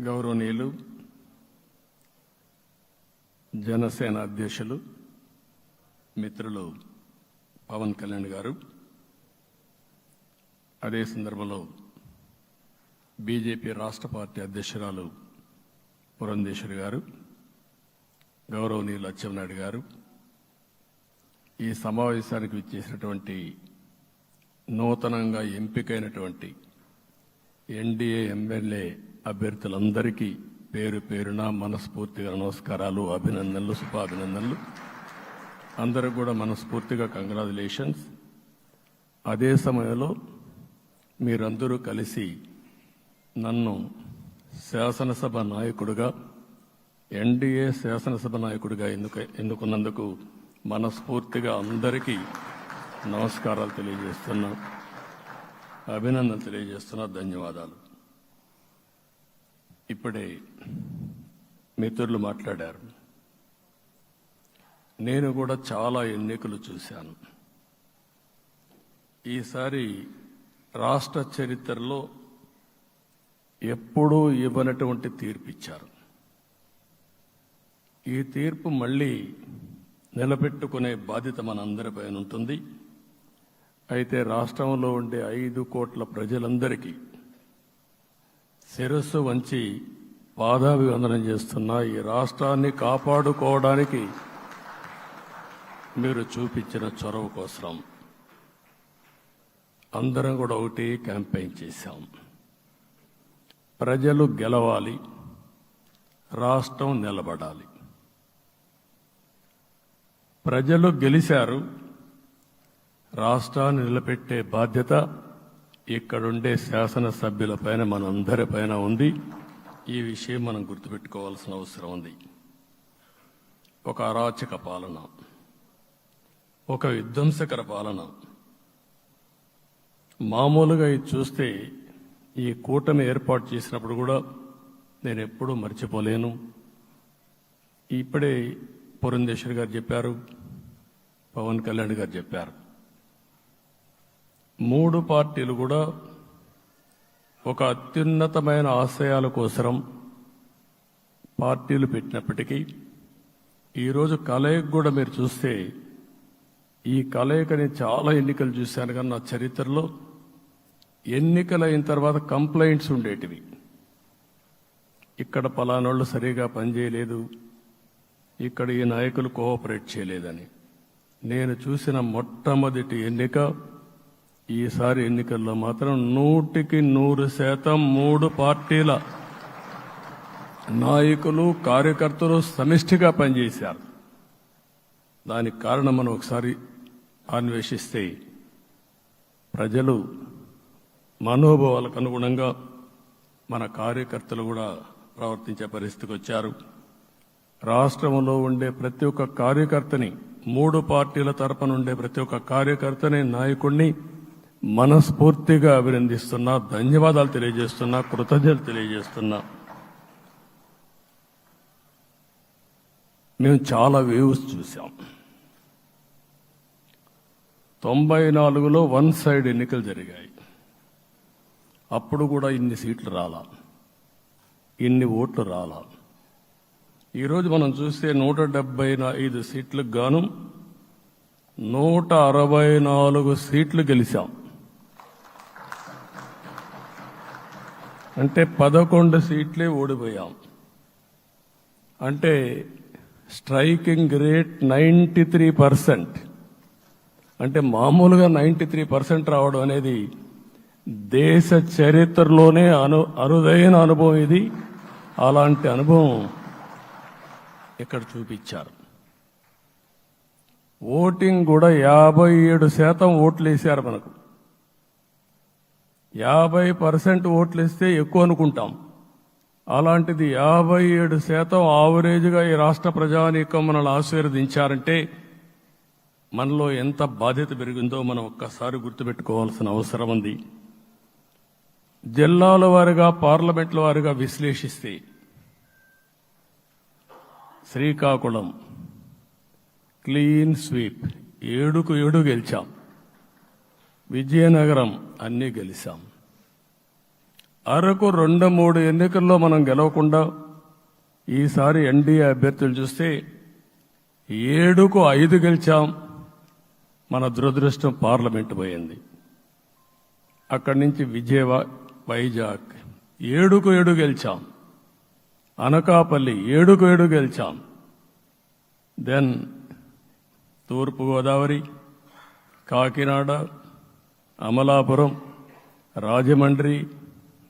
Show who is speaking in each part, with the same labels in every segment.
Speaker 1: గౌరవనీయులు జనసేన అధ్యక్షులు మిత్రులు పవన్ కళ్యాణ్ గారు, అదే సందర్భంలో బీజేపీ రాష్ట్ర పార్టీ అధ్యక్షురాలు పురంధేశ్వరి గారు, గౌరవనీయులు అచ్చెన్నాయుడు గారు, ఈ సమావేశానికి విచ్చేసినటువంటి నూతనంగా ఎంపికైనటువంటి ఎన్డీఏ ఎమ్మెల్యే అభ్యర్థులందరికీ పేరు పేరున మనస్ఫూర్తిగా నమస్కారాలు, అభినందనలు, శుభాభినందనలు. అందరూ కూడా మనస్ఫూర్తిగా కంగ్రాచులేషన్స్. అదే సమయంలో మీరందరూ కలిసి నన్ను శాసనసభ నాయకుడిగా, ఎన్డీఏ శాసనసభ నాయకుడిగా ఎన్నుకున్నందుకు మనస్ఫూర్తిగా అందరికీ నమస్కారాలు తెలియజేస్తున్నా, అభినందనలు తెలియజేస్తున్నా, ధన్యవాదాలు. ఇప్పుడే మిత్రులు మాట్లాడారు. నేను కూడా చాలా ఎన్నికలు చూశాను. ఈసారి రాష్ట్ర చరిత్రలో ఎప్పుడూ ఇవ్వనటువంటి తీర్పు ఇచ్చారు. ఈ తీర్పు మళ్ళీ నిలబెట్టుకునే బాధ్యత మనందరిపైన ఉంటుంది. అయితే రాష్ట్రంలో ఉండే 5 కోట్ల ప్రజలందరికీ శిరస్సు వంచి పాదాభివందనం చేస్తున్నా. ఈ రాష్ట్రాన్ని కాపాడుకోవడానికి మీరు చూపించిన చొరవ కోసం అందరం కూడా ఒకటి క్యాంపెయిన్ చేశాం. ప్రజలు గెలవాలి, రాష్ట్రం నిలబడాలి. ప్రజలు గెలిచారు. రాష్ట్రాన్ని నిలబెట్టే బాధ్యత ఇక్కడుండే శాసనసభ్యులపైన, మనందరిపైన ఉంది. ఈ విషయం మనం గుర్తుపెట్టుకోవాల్సిన అవసరం ఉంది. ఒక అరాచక పాలన, ఒక విధ్వంసకర పాలన. మామూలుగా ఇది చూస్తే ఈ కూటమి ఏర్పాటు చేసినప్పుడు కూడా నేను ఎప్పుడూ మర్చిపోలేను. ఇప్పుడే పురంధేశ్వరి గారు చెప్పారు, పవన్ కళ్యాణ్ గారు చెప్పారు. 3 పార్టీలు కూడా ఒక అత్యున్నతమైన ఆశయాల కోసం పార్టీలు పెట్టినప్పటికీ ఈరోజు కలయిక కూడా మీరు చూస్తే, ఈ కలయికని చాలా ఎన్నికలు చూశాను కానీ నా చరిత్రలో ఎన్నికలైన తర్వాత కంప్లైంట్స్ ఉండేటివి. ఇక్కడ పలానోళ్ళు సరిగా పనిచేయలేదు, ఇక్కడ ఈ నాయకులు కోఆపరేట్ చేయలేదని. నేను చూసిన మొట్టమొదటి ఎన్నిక, ఈసారి ఎన్నికల్లో మాత్రం 100% 3 పార్టీల నాయకులు, కార్యకర్తలు సమిష్టిగా పనిచేశారు. దానికి కారణం మనం ఒకసారి అన్వేషిస్తే, ప్రజలు మనోభావాలకు అనుగుణంగా మన కార్యకర్తలు కూడా ప్రవర్తించే పరిస్థితికి వచ్చారు. రాష్ట్రంలో ఉండే ప్రతి ఒక్క కార్యకర్తని, 3 పార్టీల తరపున ఉండే ప్రతి ఒక్క కార్యకర్తని, నాయకుడిని మనస్ఫూర్తిగా అభినందిస్తున్నా, ధన్యవాదాలు తెలియజేస్తున్నా, కృతజ్ఞతలు తెలియజేస్తున్నా. మేము చాలా వేవ్స్ చూసాం. 94లో 1 సైడ్ ఎన్నికలు జరిగాయి. అప్పుడు కూడా ఇన్ని సీట్లు రాలా, ఇన్ని ఓట్లు రాలా. ఈరోజు మనం చూస్తే 175 సీట్లకు గాను 164 సీట్లు గెలిచాం. అంటే 11 సీట్లే ఓడిపోయాం. అంటే స్ట్రైకింగ్ రేట్ 93%. అంటే మామూలుగా 93% రావడం అనేది దేశ చరిత్రలోనే అరుదైన అనుభవం ఇది. అలాంటి అనుభవం ఇక్కడ చూపించారు. ఓటింగ్ కూడా 57% ఓట్లు వేశారు. మనకు 50% ఓట్లు ఇస్తే ఎక్కువ అనుకుంటాం. అలాంటిది 57% ఆవరేజ్గా ఈ రాష్ట్ర ప్రజానీకం మనల్ని ఆశీర్వదించారంటే మనలో ఎంత బాధ్యత పెరిగిందో మనం ఒక్కసారి గుర్తుపెట్టుకోవాల్సిన అవసరం ఉంది. జిల్లాల వారీగా, పార్లమెంట్ల వారీగా విశ్లేషిస్తే శ్రీకాకుళం క్లీన్ స్వీప్, 7కు 7 గెలిచాం. విజయనగరం అన్నీ గెలిచాం. అరకు 2-3 ఎన్నికల్లో మనం గెలవకుండా ఈసారి ఎన్డీఏ అభ్యర్థులు చూస్తే 7కు 5 గెలిచాం. మన దురదృష్టం పార్లమెంటు పోయింది. అక్కడి నుంచి వైజాగ్ 7కు 7 గెలిచాం. అనకాపల్లి 7కు 7 గెలిచాం. దెన్ తూర్పుగోదావరి, కాకినాడ, అమలాపురం, రాజమండ్రి,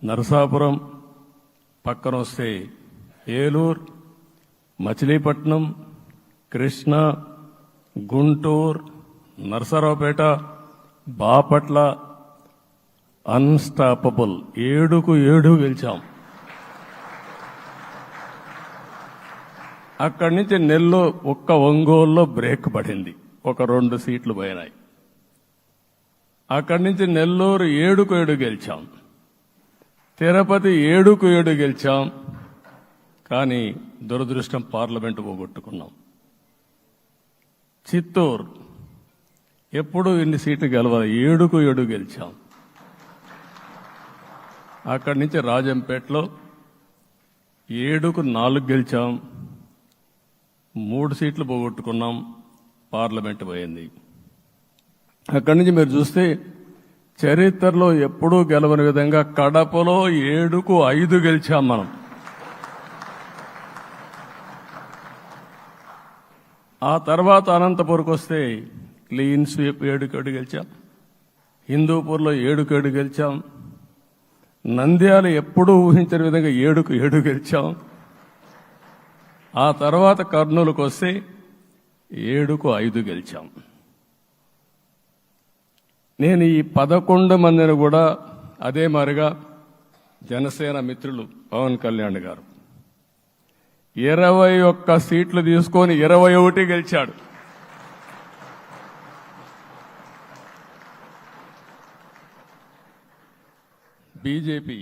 Speaker 1: నరసాపురం, పక్కన వస్తే ఏలూరు, మచిలీపట్నం, కృష్ణా, గుంటూరు, నరసరావుపేట, బాపట్ల అన్స్టాపబుల్ 7కు 7 గెలిచాం. అక్కడి నుంచి ఒంగోలులో బ్రేక్ పడింది, ఒక 2 సీట్లు పోయినాయి. అక్కడి నుంచి నెల్లూరు 7కు 7 గెలిచాం. తిరుపతి 7కు 7 గెలిచాం. కానీ దురదృష్టం పార్లమెంటు పోగొట్టుకున్నాం. చిత్తూరు ఎప్పుడు ఇన్ని సీట్లు గెలవాలి, 7కు 7 గెలిచాం. అక్కడి నుంచి రాజంపేటలో 7కు 4 గెలిచాం. 3 సీట్లు పోగొట్టుకున్నాం, పార్లమెంటు పోయింది. అక్కడి నుంచి మీరు చూస్తే చరిత్రలో ఎప్పుడూ గెలవని విధంగా కడపలో 7కు 5 గెలిచాం మనం. ఆ తర్వాత అనంతపురకు వస్తే క్లీన్ స్వీప్ 7కు 7 గెలిచాం. హిందూపూర్లో 7కు 7 గెలిచాం. నంద్యాల ఎప్పుడూ ఊహించని విధంగా 7కు 7 గెలిచాం. ఆ తర్వాత కర్నూలుకు వస్తే 7కు 5 గెలిచాం. నేను ఈ 11 మందిని కూడా అదే మారిగా జనసేన మిత్రులు పవన్ కళ్యాణ్ గారు 21 సీట్లు తీసుకొని 21 గెలిచాడు. బీజేపీ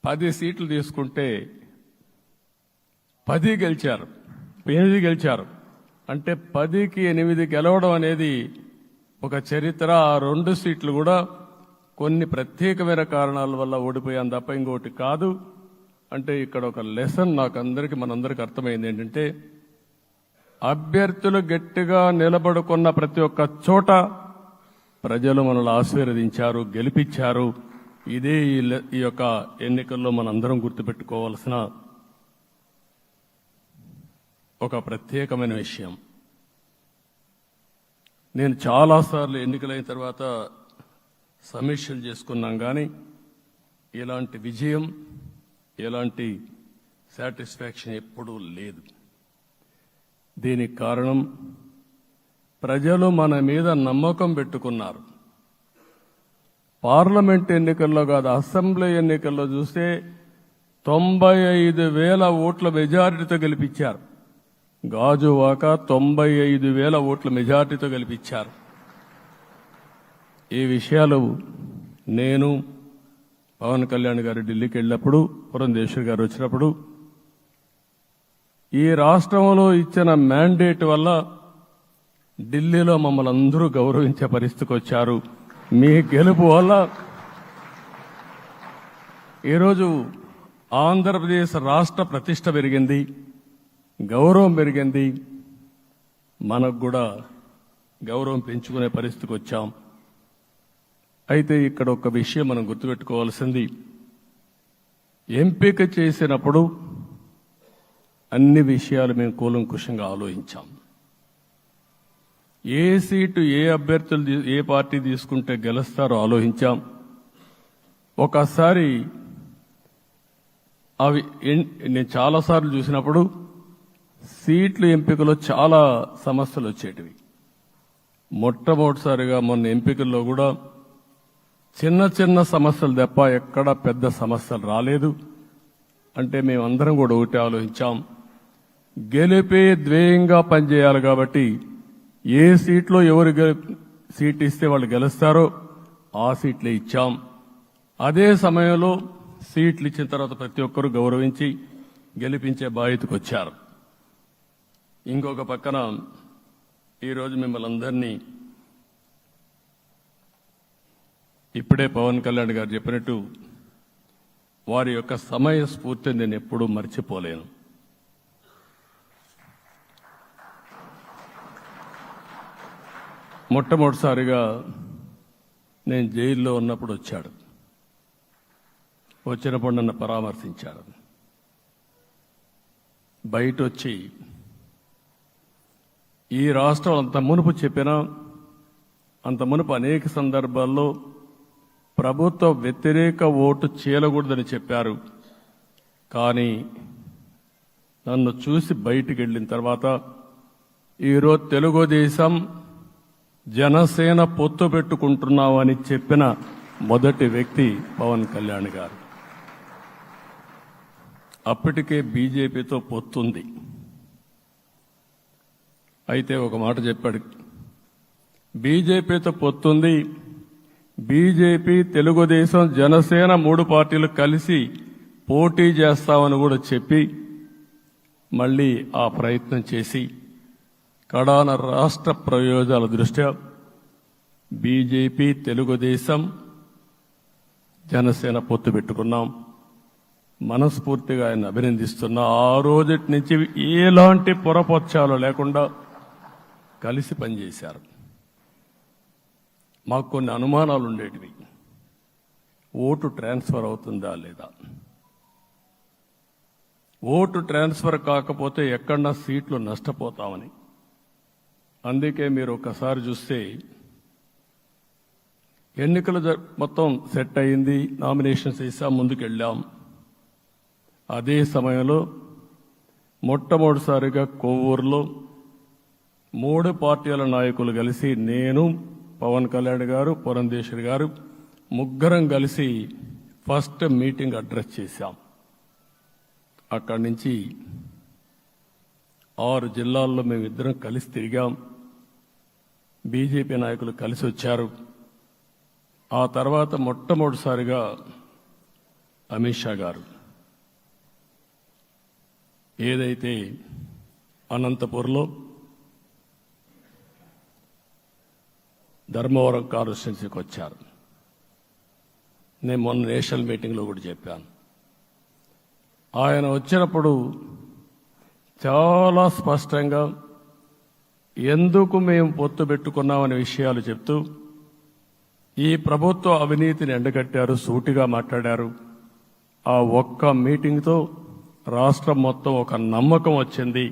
Speaker 1: 10 సీట్లు తీసుకుంటే 10 గెలిచారు, 8 గెలిచారు. అంటే 10కి 8 గెలవడం అనేది ఒక చరిత్ర. ఆ 2 సీట్లు కూడా కొన్ని ప్రత్యేకమైన కారణాల వల్ల ఓడిపోయాం తప్ప ఇంకోటి కాదు. అంటే ఇక్కడ ఒక లెసన్ మనందరికీ అర్థమైంది ఏంటంటే, అభ్యర్థులు గట్టిగా నిలబడుకున్న ప్రతి ఒక్క చోట ప్రజలు మనల్ని ఆశీర్వదించారు, గెలిపించారు. ఇదే ఈ యొక్క ఎన్నికల్లో మనందరం గుర్తుపెట్టుకోవాల్సిన ఒక ప్రత్యేకమైన విషయం. నేను చాలాసార్లు ఎన్నికలైన తర్వాత సమీక్షలు చేసుకున్నాం, కానీ ఇలాంటి విజయం, ఎలాంటి సాటిస్ఫాక్షన్ ఎప్పుడూ లేదు. దీనికి కారణం ప్రజలు మన మీద నమ్మకం పెట్టుకున్నారు. పార్లమెంట్ ఎన్నికల్లో కాదు, అసెంబ్లీ ఎన్నికల్లో చూస్తే 95,000 ఓట్ల మెజారిటీతో గెలిపించారు. గాజువాక 95,000 ఓట్ల మెజారిటీతో గెలిపించారు. ఈ విషయాలు నేను పవన్ కళ్యాణ్ గారు ఢిల్లీకి వెళ్ళినప్పుడు, పురంధేశ్వరి గారు వచ్చినప్పుడు, ఈ రాష్ట్రంలో ఇచ్చిన మ్యాండేట్ వల్ల ఢిల్లీలో మమ్మల్ని అందరూ గౌరవించే పరిస్థితికి వచ్చారు. మీ గెలుపు వల్ల ఈరోజు ఆంధ్రప్రదేశ్ రాష్ట్ర ప్రతిష్ట పెరిగింది, గౌరవం పెరిగింది. మనకు కూడా గౌరవం పెంచుకునే పరిస్థితికి వచ్చాం. అయితే ఇక్కడ ఒక విషయం మనం గుర్తుపెట్టుకోవాల్సింది, ఎంపిక చేసినప్పుడు అన్ని విషయాలు మేము కూలంకుషంగా ఆలోచించాం. ఏ సీటు ఏ అభ్యర్థులు ఏ పార్టీ తీసుకుంటే గెలుస్తారో ఆలోచించాం. ఒకసారి అవి నేను చాలాసార్లు చూసినప్పుడు సీట్ల ఎంపికలో చాలా సమస్యలు వచ్చేటివి. మొట్టమొదటిసారిగా మొన్న ఎంపికల్లో కూడా చిన్న చిన్న సమస్యలు తప్ప ఎక్కడా పెద్ద సమస్యలు రాలేదు. అంటే మేమందరం కూడా ఒకటి ఆలోచించాం, గెలిపే ధ్యేయంగా పనిచేయాలి. కాబట్టి ఏ సీట్లో ఎవరు సీట్ ఇస్తే వాళ్ళు గెలుస్తారో ఆ సీట్లే ఇచ్చాం. అదే సమయంలో సీట్లు ఇచ్చిన తర్వాత ప్రతి ఒక్కరూ గౌరవించి గెలిపించే బాధ్యతకు వచ్చారు. ఇంకొక పక్కన ఈరోజు మిమ్మల్ని అందరినీ ఇప్పుడే పవన్ కళ్యాణ్ గారు చెప్పినట్టు వారి యొక్క సమయ స్ఫూర్తిని నేను ఎప్పుడూ మర్చిపోలేను. మొట్టమొదటిసారిగా నేను జైల్లో ఉన్నప్పుడు వచ్చాడు. వచ్చినప్పుడు నన్ను పరామర్శించాడు. బయట వచ్చి ఈ రాష్ట్రం అంత మునుపు చెప్పినా, అంత మునుపు అనేక సందర్భాల్లో ప్రభుత్వ వ్యతిరేక ఓటు చీలకూడదని చెప్పారు. కానీ నన్ను చూసి బయటికి వెళ్ళిన తర్వాత ఈరోజు తెలుగుదేశం జనసేన పొత్తు పెట్టుకుంటున్నామని చెప్పిన మొదటి వ్యక్తి పవన్ కళ్యాణ్ గారు. అప్పటికే బీజేపీతో పొత్తుంది. అయితే ఒక మాట చెప్పాడు, బీజేపీతో పొత్తుంది, బీజేపీ, తెలుగుదేశం, జనసేన 3 పార్టీలు కలిసి పోటీ చేస్తామని కూడా చెప్పి మళ్ళీ ఆ ప్రయత్నం చేసి కడాన రాష్ట్ర ప్రయోజనాల దృష్ట్యా బీజేపీ, తెలుగుదేశం, జనసేన పొత్తు పెట్టుకున్నాం. మనస్ఫూర్తిగా ఆయన అభినందిస్తున్నా. ఆ రోజటి నుంచి ఎలాంటి పొరపక్షాలు లేకుండా కలిసి పనిచేశారు. మాకు కొన్ని అనుమానాలు ఉండేటివి. ఓటు ట్రాన్స్ఫర్ అవుతుందా లేదా, ఓటు ట్రాన్స్ఫర్ కాకపోతే ఎక్కడన్నా సీట్లు నష్టపోతామని. అందుకే మీరు ఒకసారి చూస్తే ఎన్నికలు మొత్తం సెట్ అయింది, నామినేషన్స్ వేసాం, ముందుకెళ్ళాం. అదే సమయంలో మొట్టమొదటిసారిగా కొవ్వూరులో 3 పార్టీల నాయకులు కలిసి, నేను, పవన్ కళ్యాణ్ గారు, పురంధేశ్వరి గారు, ముగ్గురం కలిసి ఫస్ట్ మీటింగ్ అడ్రస్ చేశాం. అక్కడి నుంచి 6 జిల్లాల్లో మేమిద్దరం కలిసి తిరిగాం. బీజేపీ నాయకులు కలిసి వచ్చారు. ఆ తర్వాత మొట్టమొదటిసారిగా అమిత్ షా గారు ఏదైతే అనంతపూర్లో ధర్మవరం కాన్స్టిట్యున్సీకి వచ్చారు. నేను మొన్న నేషనల్ మీటింగ్లో కూడా చెప్పాను. ఆయన వచ్చినప్పుడు చాలా స్పష్టంగా ఎందుకు మేము పొత్తు పెట్టుకున్నామనే విషయాలు చెప్తూ ఈ ప్రభుత్వ అవినీతిని ఎండగట్టారు, సూటిగా మాట్లాడారు. ఆ ఒక్క మీటింగ్తో రాష్ట్రం మొత్తం ఒక నమ్మకం వచ్చింది.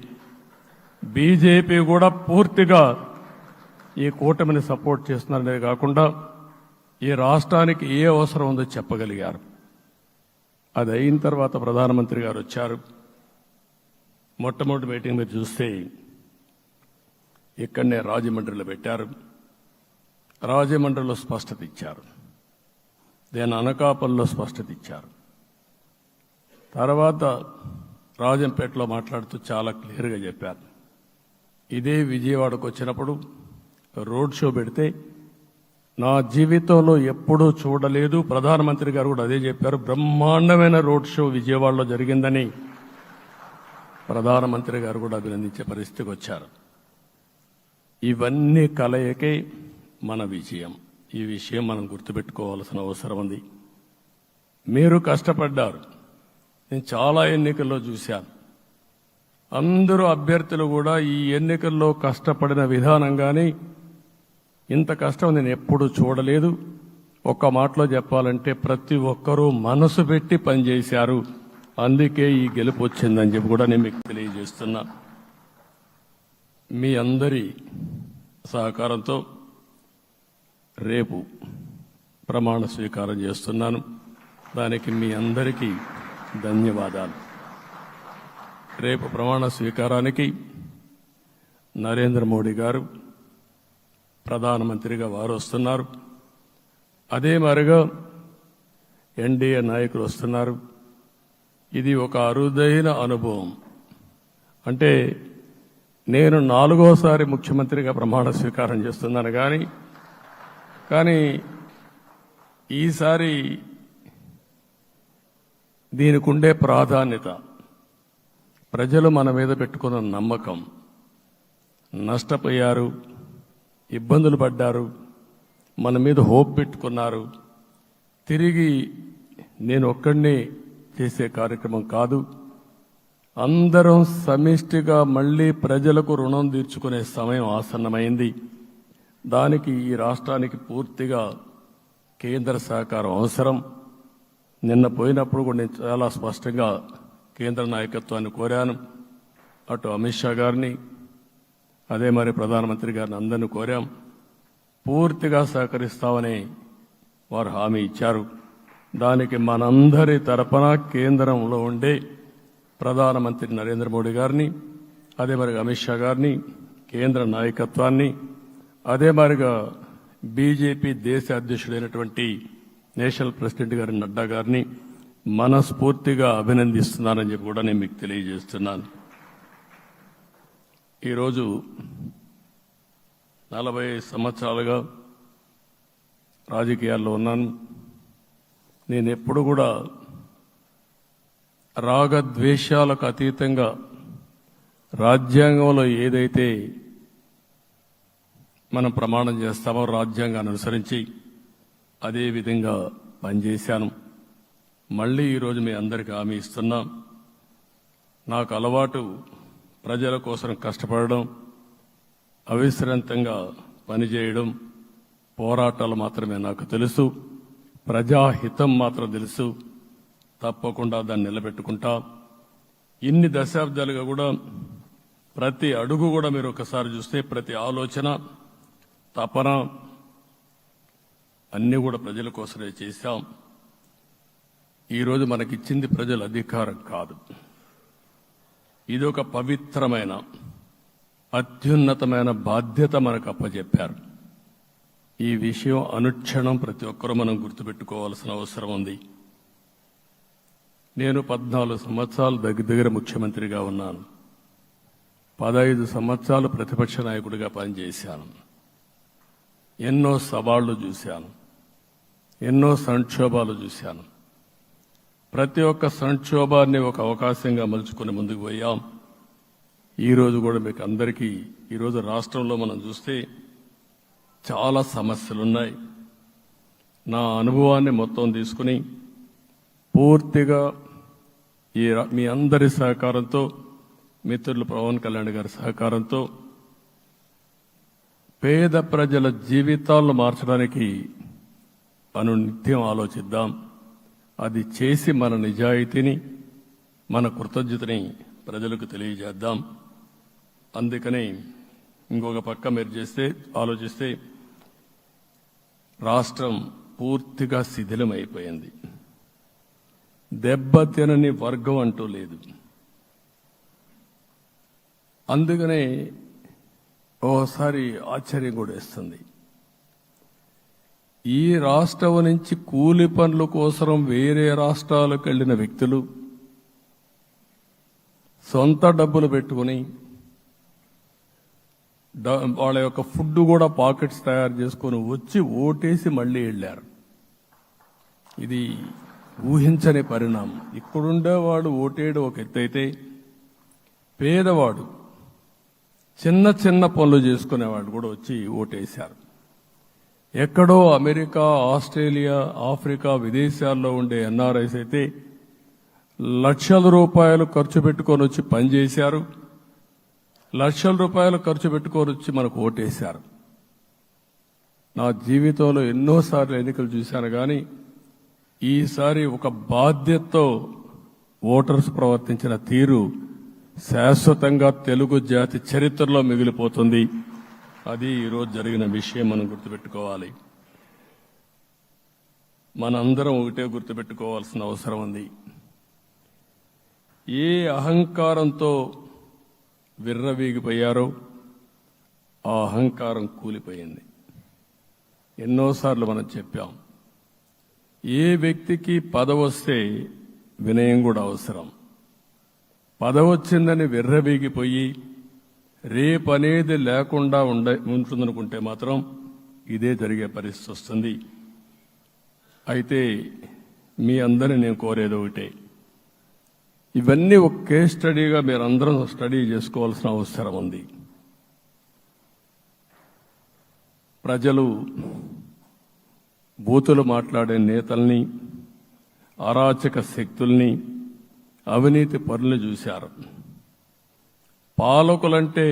Speaker 1: బీజేపీ కూడా పూర్తిగా ఈ కూటమిని సపోర్ట్ చేస్తున్నారనే కాకుండా ఈ రాష్ట్రానికి ఏ అవసరం ఉందో చెప్పగలిగారు. అది అయిన తర్వాత ప్రధానమంత్రి గారు వచ్చారు. మొట్టమొదటి మీటింగ్ మీరు చూస్తే ఇక్కడనే రాజమండ్రిలో పెట్టారు. రాజమండ్రిలో స్పష్టత ఇచ్చారు, దేని అనకాపల్లిలో స్పష్టత ఇచ్చారు. తర్వాత రాజంపేటలో మాట్లాడుతూ చాలా క్లియర్గా చెప్పారు. ఇదే విజయవాడకు వచ్చినప్పుడు రోడ్ షో పెడితే నా జీవితంలో ఎప్పుడూ చూడలేదు, ప్రధానమంత్రి గారు కూడా అదే చెప్పారు, బ్రహ్మాండమైన రోడ్ షో విజయవాడలో జరిగిందని ప్రధానమంత్రి గారు కూడా అభినందించే పరిస్థితికి వచ్చారు. ఇవన్నీ కలయికే మన విజయం. ఈ విషయం మనం గుర్తుపెట్టుకోవాల్సిన అవసరం ఉంది. మీరు కష్టపడ్డారు. నేను చాలా ఎన్నికల్లో చూశాను. అందరూ అభ్యర్థులు కూడా ఈ ఎన్నికల్లో కష్టపడిన విధానం కానీ ఇంత కష్టం నేను ఎప్పుడూ చూడలేదు. ఒక్క మాటలో చెప్పాలంటే ప్రతి ఒక్కరూ మనసు పెట్టి పనిచేశారు. అందుకే ఈ గెలుపు వచ్చిందని చెప్పి కూడా నేను మీకు తెలియజేస్తున్నా. మీ అందరి సహకారంతో రేపు ప్రమాణ స్వీకారం చేస్తున్నాను. దానికి మీ అందరికీ ధన్యవాదాలు. రేపు ప్రమాణ స్వీకారానికి నరేంద్ర మోడీ గారు ప్రధానమంత్రిగా వారు వస్తున్నారు. అదే మరిగా ఎన్డీఏ నాయకులు వస్తున్నారు. ఇది ఒక అరుదైన అనుభవం. అంటే నేను 4వసారి ముఖ్యమంత్రిగా ప్రమాణ స్వీకారం చేస్తున్నాను. కానీ ఈసారి దీనికి ఉండే ప్రాధాన్యత, ప్రజలు మన మీద పెట్టుకున్న నమ్మకం, నష్టపోయారు, ఇబ్బందులు పడ్డారు, మన మీద హోప్ పెట్టుకున్నారు. తిరిగి నేను ఒక్కడిని చేసే కార్యక్రమం కాదు. అందరం సమిష్టిగా మళ్లీ ప్రజలకు రుణం తీర్చుకునే సమయం ఆసన్నమైంది. దానికి ఈ రాష్ట్రానికి పూర్తిగా కేంద్ర సహకారం అవసరం. నిన్న పోయినప్పుడు కూడా నేను చాలా స్పష్టంగా కేంద్ర నాయకత్వాన్ని కోరాను. అటు అమిత్ షా గారిని, అదే మరి ప్రధానమంత్రి గారిని అందరినీ కోరాం. పూర్తిగా సహకరిస్తామని వారు హామీ ఇచ్చారు. దానికి మనందరి తరపున కేంద్రంలో ఉండే ప్రధానమంత్రి నరేంద్ర మోడీ గారిని, అదే మరి అమిత్ షా గారిని, కేంద్ర నాయకత్వాన్ని, అదే మరిగా బీజేపీ దేశ అధ్యక్షుడైనటువంటి నేషనల్ ప్రెసిడెంట్ గారి నడ్డా గారిని మనస్ఫూర్తిగా అభినందిస్తున్నానని చెప్పి కూడా నేను మీకు తెలియజేస్తున్నాను. ఈరోజు 40 సంవత్సరాలుగా రాజకీయాల్లో ఉన్నాను. నేను ఎప్పుడు కూడా రాగద్వేషాలకు అతీతంగా రాజ్యాంగంలో ఏదైతే మనం ప్రమాణం చేస్తామో రాజ్యాంగాన్ని అనుసరించి అదే విధంగా పనిచేశాను. మళ్ళీ ఈరోజు మీ అందరికీ హామీ ఇస్తున్నా. నాకు అలవాటు ప్రజల కోసం కష్టపడడం, అవిశ్రాంతంగా పనిచేయడం, పోరాటాలు మాత్రమే నాకు తెలుసు. ప్రజాహితం మాత్రం తెలుసు. తప్పకుండా దాన్ని నిలబెట్టుకుంటా. ఇన్ని దశాబ్దాలుగా కూడా ప్రతి అడుగు కూడా మీరు ఒకసారి చూస్తే ప్రతి ఆలోచన, తపన అన్నీ కూడా ప్రజల కోసమే చేశాం. ఈరోజు మనకిచ్చింది ప్రజల అధికారం కాదు. ఇది ఒక పవిత్రమైన అత్యున్నతమైన బాధ్యత మనకు అప్పచెప్పారు. ఈ విషయం అనుక్షణం ప్రతి ఒక్కరూ మనం గుర్తుపెట్టుకోవాల్సిన అవసరం ఉంది. నేను 14 సంవత్సరాలు దగ్గర ముఖ్యమంత్రిగా ఉన్నాను. 15 సంవత్సరాలు ప్రతిపక్ష నాయకుడిగా పనిచేశాను. ఎన్నో సవాళ్లు చూశాను, ఎన్నో సంక్షోభాలు చూశాను. ప్రతి ఒక్క సంక్షోభాన్ని ఒక అవకాశంగా మలుచుకుని ముందుకు పోయాం. ఈరోజు కూడా మీకు అందరికీ ఈరోజు రాష్ట్రంలో మనం చూస్తే చాలా సమస్యలున్నాయి. నా అనుభవాన్ని మొత్తం తీసుకుని పూర్తిగా మీ అందరి సహకారంతో, మిత్రులు పవన్ కళ్యాణ్ గారి సహకారంతో పేద ప్రజల జీవితాలను మార్చడానికి నిత్యం ఆలోచిద్దాం. అది చేసి మన నిజాయితీని, మన కృతజ్ఞతని ప్రజలకు తెలియజేద్దాం. అందుకని ఇంకొక పక్క మీరు ఆలోచిస్తే రాష్ట్రం పూర్తిగా శిథిలమైపోయింది. దెబ్బతినని వర్గం అంటూ లేదు. అందుకనే ఓసారి ఆశ్చర్యం కూడా వేస్తుంది. ఈ రాష్ట్రం నుంచి కూలి పనుల కోసం వేరే రాష్ట్రాలకు వెళ్లిన వ్యక్తులు సొంత డబ్బులు పెట్టుకుని వాళ్ళ యొక్క ఫుడ్ కూడా పాకెట్స్ తయారు చేసుకుని వచ్చి ఓటేసి మళ్లీ వెళ్లారు. ఇది ఊహించని పరిణామం. ఇక్కడుండేవాడు ఓటేయడం ఒక ఎత్తైతే, పేదవాడు చిన్న చిన్న పనులు చేసుకునేవాడు కూడా వచ్చి ఓటేశారు. ఎక్కడో అమెరికా, ఆస్ట్రేలియా, ఆఫ్రికా విదేశాల్లో ఉండే ఎన్ఆర్ఐస్ అయితే లక్షల రూపాయలు ఖర్చు పెట్టుకొని వచ్చి పనిచేశారు. లక్షల రూపాయలు ఖర్చు పెట్టుకొని వచ్చి మనకు ఓటేశారు. నా జీవితంలో ఎన్నోసార్లు ఎన్నికలు చూశాను, కానీ ఈసారి ఒక బాధ్యతతో ఓటర్స్ ప్రవర్తించిన తీరు శాశ్వతంగా తెలుగు జాతి చరిత్రలో మిగిలిపోతుంది. అది ఈరోజు జరిగిన విషయం మనం గుర్తుపెట్టుకోవాలి. మనందరం ఒకటే గుర్తుపెట్టుకోవాల్సిన అవసరం ఉంది. ఏ అహంకారంతో విర్రవీగిపోయారో ఆ అహంకారం కూలిపోయింది. ఎన్నోసార్లు మనం చెప్పాం, ఏ వ్యక్తికి పదవొస్తే వినయం కూడా అవసరం. పదవొచ్చిందని విర్రవీగిపోయి రేపనేది లేకుండా ఉంటుందనుకుంటే మాత్రం ఇదే జరిగే పరిస్థితి వస్తుంది. అయితే మీ అందరిని నేను కోరేది ఒకటే, ఇవన్నీ ఒక కేస్ స్టడీగా మీరందరం స్టడీ చేసుకోవాల్సిన అవసరం ఉంది. ప్రజలు బూతులు మాట్లాడే నేతల్ని, అరాచక శక్తుల్ని అవినీతి పరులు చూశారు. పాలకులంటే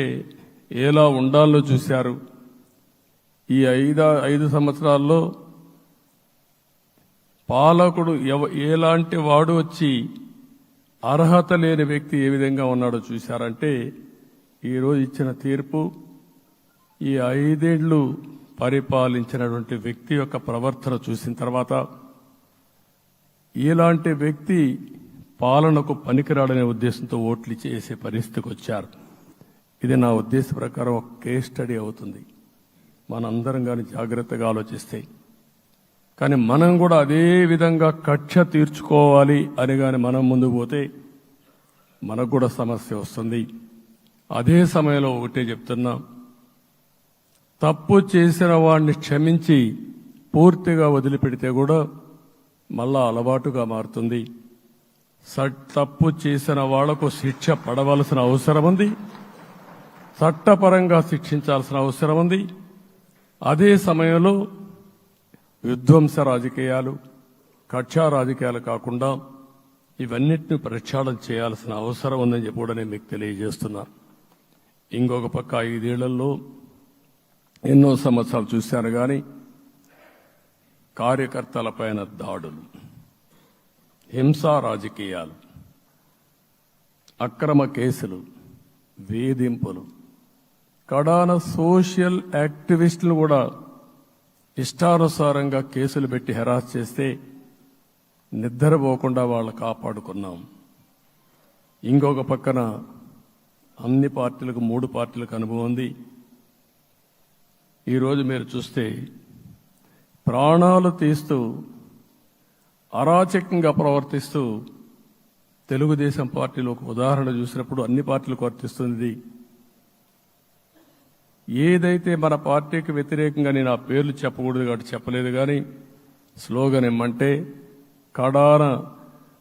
Speaker 1: ఎలా ఉండాలో చూశారు. ఈ 5 సంవత్సరాల్లో పాలకుడు ఎలాంటి వాడు వచ్చి అర్హత లేని వ్యక్తి ఏ విధంగా ఉన్నాడో చూశారంటే ఈరోజు ఇచ్చిన తీర్పు ఈ 5 ఏళ్లు పరిపాలించినటువంటి వ్యక్తి యొక్క ప్రవర్తన చూసిన తర్వాత ఇలాంటి వ్యక్తి పాలనకు పనికిరాడనే ఉద్దేశంతో ఓట్లు చేసే పరిస్థితికి వచ్చారు. ఇది నా ఉద్దేశ ప్రకారం ఒక కేస్ స్టడీ అవుతుంది మనందరం కానీ జాగ్రత్తగా ఆలోచిస్తే. కానీ మనం కూడా అదే విధంగా కక్ష తీర్చుకోవాలి అని కానీ మనం ముందుకు పోతే మనకు కూడా సమస్య వస్తుంది. అదే సమయంలో ఒకటే చెప్తున్నా, తప్పు చేసిన వాడిని క్షమించి పూర్తిగా వదిలిపెడితే కూడా మళ్ళా అలవాటుగా మారుతుంది. తప్పు చేసిన వాళ్లకు శిక్ష పడవలసిన అవసరం ఉంది, చట్టపరంగా శిక్షించాల్సిన అవసరం ఉంది. అదే సమయంలో విధ్వంస రాజకీయాలు, కక్షా రాజకీయాలు కాకుండా ఇవన్నిటిని ప్రక్షాళన చేయాల్సిన అవసరం ఉందని చెప్పి కూడా నేను మీకు తెలియజేస్తున్నా. ఇంకొక పక్క 5 ఏళ్లలో ఎన్నో సంవత్సరాలు చూశాను కానీ కార్యకర్తలపైన దాడులు, హింసా రాజకీయాలు, అక్రమ కేసులు, వేధింపులు, కడాన సోషల్ యాక్టివిస్టులు కూడా ఇష్టానుసారంగా కేసులు పెట్టి హెరాస్ చేస్తే నిద్రపోకుండా వాళ్ళు కాపాడుకున్నాం. ఇంకొక పక్కన అన్ని పార్టీలకు 3 పార్టీలకు అనుభవం ఉంది. ఈరోజు మీరు చూస్తే ప్రాణాలు తీస్తూ అరాచకంగా ప్రవర్తిస్తూ తెలుగుదేశం పార్టీలో ఒక ఉదాహరణ చూసినప్పుడు అన్ని పార్టీలకు వర్తిస్తుంది. ఏదైతే మన పార్టీకి వ్యతిరేకంగా నేను ఆ పేర్లు చెప్పకూడదు కాబట్టి చెప్పలేదు, కానీ స్లోగన్ ఏమంటే కడాన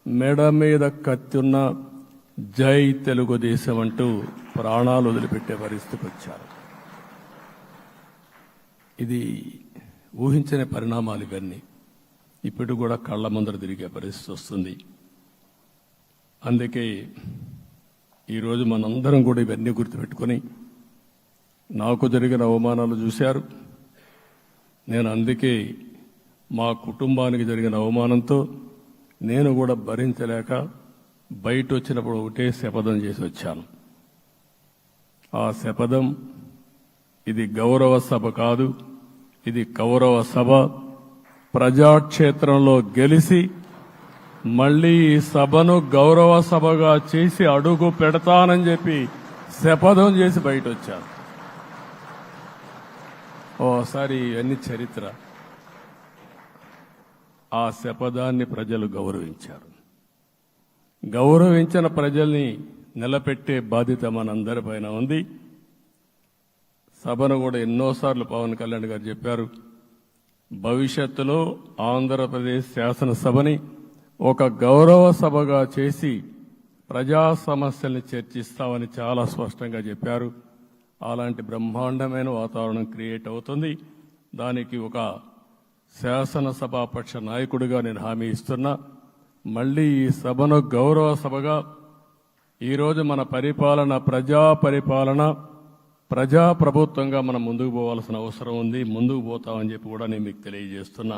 Speaker 1: మెడ మీద కత్తున్న జై తెలుగుదేశం అంటూ ప్రాణాలు వదిలిపెట్టే పరిస్థితికి వచ్చారు. ఇది ఊహించని పరిణామాలు ఇవన్నీ. ఇప్పుడు కూడా కళ్ళ ముందర తిరిగే పరిస్థితి వస్తుంది. అందుకే ఈరోజు మనందరం కూడా ఇవన్నీ గుర్తుపెట్టుకొని, నాకు జరిగిన అవమానాలు చూశారు. నేను అందుకే మా కుటుంబానికి జరిగిన అవమానంతో నేను కూడా భరించలేక బయట వచ్చినప్పుడు ఒకటే శపథం చేసి వచ్చాను. ఆ శపథం ఇది గౌరవ సభ కాదు, ఇది కౌరవ సభ. ప్రజాక్షేత్రంలో గెలిచి మళ్లీ ఈ సభను గౌరవ సభగా చేసి అడుగు పెడతానని చెప్పి శపథం చేసి బయట వచ్చాను. ఓసారి ఇవన్నీ చరిత్ర. ఆ శపథాన్ని ప్రజలు గౌరవించారు. గౌరవించిన ప్రజల్ని నిలబెట్టే బాధ్యత మనందరిపైన ఉంది. సభను కూడా ఎన్నోసార్లు పవన్ కళ్యాణ్ గారు చెప్పారు, భవిష్యత్తులో ఆంధ్రప్రదేశ్ శాసనసభని ఒక గౌరవ సభగా చేసి ప్రజా సమస్యల్ని చర్చిస్తామని చాలా స్పష్టంగా చెప్పారు. అలాంటి బ్రహ్మాండమైన వాతావరణం క్రియేట్ అవుతుంది. దానికి ఒక శాసనసభాపక్ష నాయకుడిగా నేను హామీ ఇస్తున్నా. మళ్లీ ఈ సభను గౌరవ సభగా, ఈరోజు మన పరిపాలన ప్రజా పరిపాలన, ప్రజా ప్రభుత్వంగా మనం ముందుకు పోవాల్సిన అవసరం ఉంది. ముందుకు పోతామని చెప్పి కూడా నేను మీకు తెలియజేస్తున్నా.